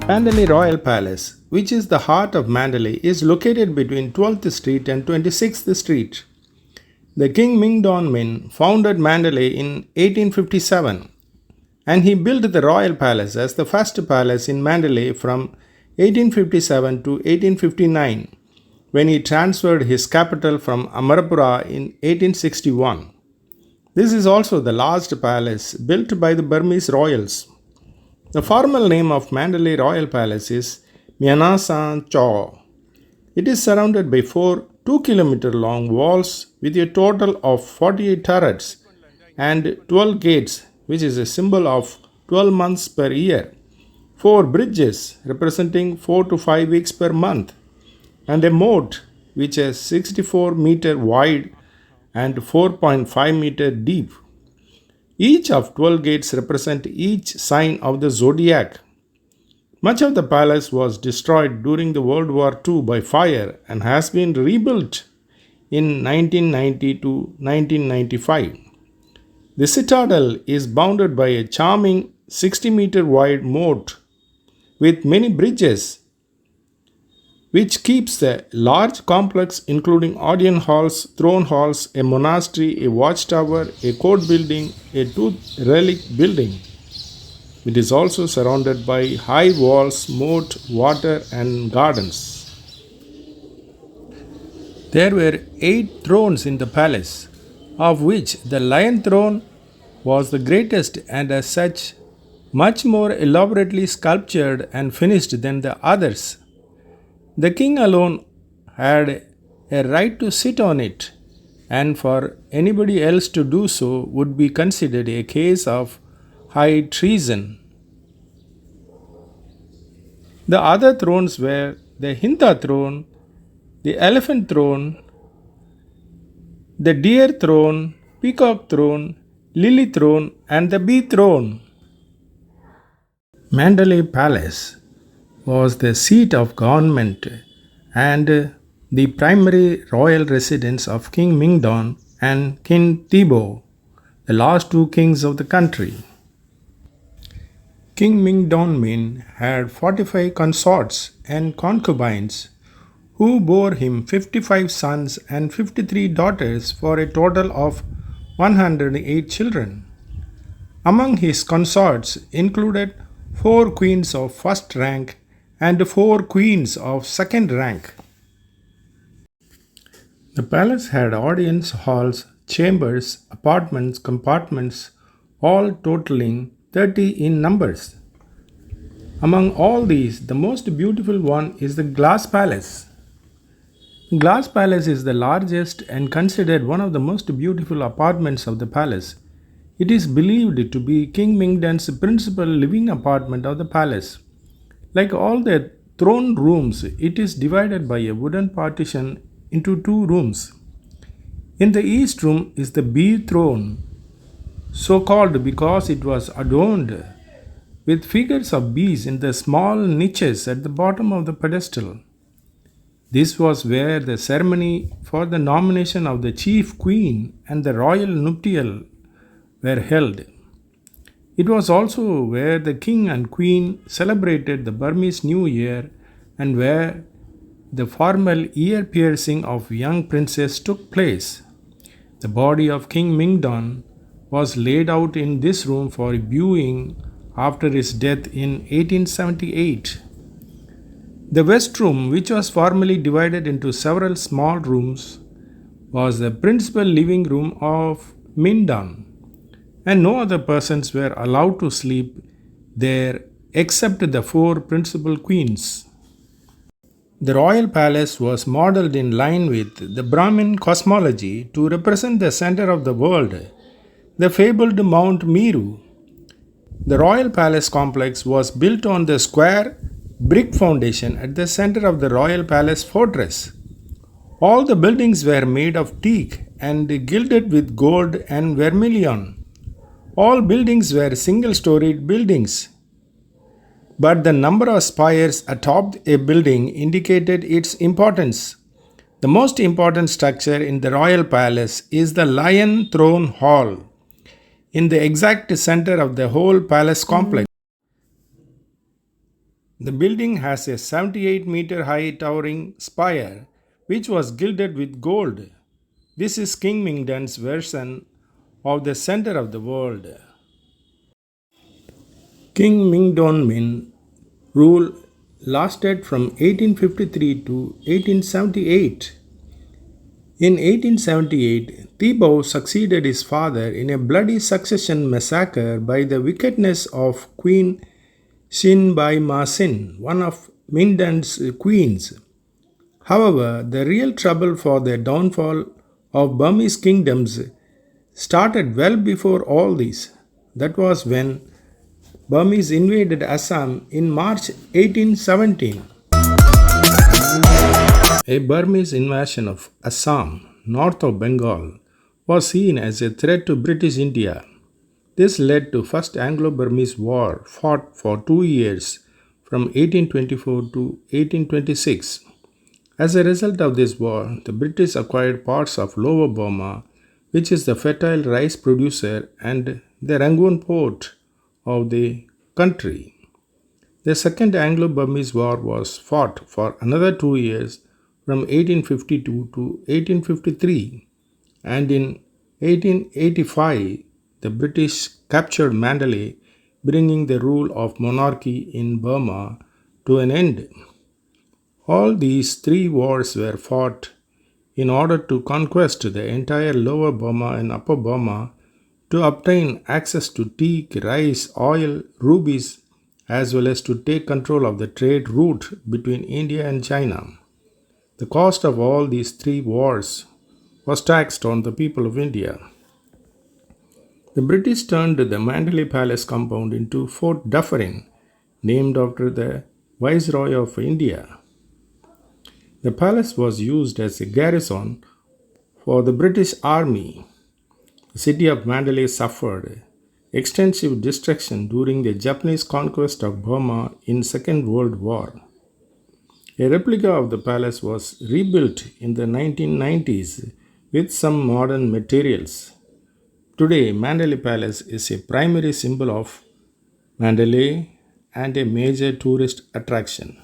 Mandalay Royal Palace, which is the heart of Mandalay, is located between 12th Street and 26th Street. The King Mindon Min founded Mandalay in 1857 and he built the Royal Palace as the first palace in Mandalay from 1857 to 1859 when he transferred his capital from Amarapura in 1861. This is also the last palace built by the Burmese royals. The formal name of Mandalay Royal Palace is Myanmar. It is surrounded by four 2-kilometer long walls with a total of 48 turrets and 12 gates, which is a symbol of 12 months per year, 4 bridges representing 4 to 5 weeks per month, and a moat which is 64-meter wide and 4.5-meter deep. Each of 12 gates represent each sign of the zodiac. Much of the palace was destroyed during the World War II by fire and has been rebuilt in 1990 to 1995. The citadel is bounded by a charming 60-meter wide moat with many bridges, which keeps the large complex including audience halls, throne halls, a monastery, a watchtower, a court building, a tooth relic building. It is also surrounded by high walls, moat, water and gardens. There were 8 thrones in the palace, of which the lion throne was the greatest and as such much more elaborately sculptured and finished than the others. The king alone had a right to sit on it, and for anybody else to do so would be considered a case of high treason. The other thrones were the Hinta throne, the elephant throne, the deer throne, peacock throne, lily throne, and the bee throne. Mandalay Palace was the seat of government and the primary royal residence of King Mindon and King Thibaw, the last 2 kings of the country. King Mindon Min had 45 consorts and concubines who bore him 55 sons and 53 daughters for a total of 108 children. Among his consorts included 4 queens of first rank and 4 queens of second rank. The palace had audience halls, chambers, apartments, compartments, all totaling 30 in numbers. Among all these, the most beautiful one is the Glass Palace. The Glass Palace is the largest and considered one of the most beautiful apartments of the palace. It is believed to be King Mindon's principal living apartment of the palace. Like all the throne rooms, it is divided by a wooden partition into 2 rooms. In the east room is the bee throne, so called because it was adorned with figures of bees in the small niches at the bottom of the pedestal. This was where the ceremony for the nomination of the chief queen and the royal nuptial were held. It was also where the king and queen celebrated the Burmese New Year and where the formal ear piercing of young princess took place. The body of King Mindon was laid out in this room for viewing after his death in 1878. The west room, which was formerly divided into several small rooms, was the principal living room of Mindon, and no other persons were allowed to sleep there except the 4 principal queens. The royal palace was modeled in line with the Brahmin cosmology to represent the center of the world, the fabled Mount Meru. The royal palace complex was built on the square brick foundation at the center of the royal palace fortress. All the buildings were made of teak and gilded with gold and vermilion. All buildings were single-storied buildings, but the number of spires atop a building indicated its importance. The most important structure in the royal palace is the Lion Throne Hall, in the exact center of the whole palace complex. The building has a 78-meter high towering spire which was gilded with gold. This is King Mindon's version of the center of the world. King Mindon Min rule lasted from 1853 to 1878. In 1878, Thibaw succeeded his father in a bloody succession massacre by the wickedness of Queen Sin by Masin, one of Mindon's queens. However, the real trouble for the downfall of Burmese kingdoms started well before all this. That was when Burmese invaded Assam in March 1817. A Burmese invasion of Assam, north of Bengal, was seen as a threat to British India. This led to First Anglo-Burmese War, fought for 2 years from 1824 to 1826. As a result of this war, the British acquired parts of Lower Burma, which is the fertile rice producer and the Rangoon port of the country. The Second Anglo Burmese War was fought for another 2 years from 1852 to 1853, and in 1885 the British captured Mandalay, bringing the rule of monarchy in Burma to an end. All these three wars were fought in order to conquest the entire Lower Burma and Upper Burma to obtain access to teak, rice, oil, rubies, as well as to take control of the trade route between India and China. The cost of all these three wars was taxed on the people of India. The British turned the Mandalay Palace compound into Fort Dufferin, named after the Viceroy of India. The palace was used as a garrison for the British Army. The city of Mandalay suffered extensive destruction during the Japanese conquest of Burma in Second World War. A replica of the palace was rebuilt in the 1990s with some modern materials. Today, Mandalay Palace is a primary symbol of Mandalay and a major tourist attraction.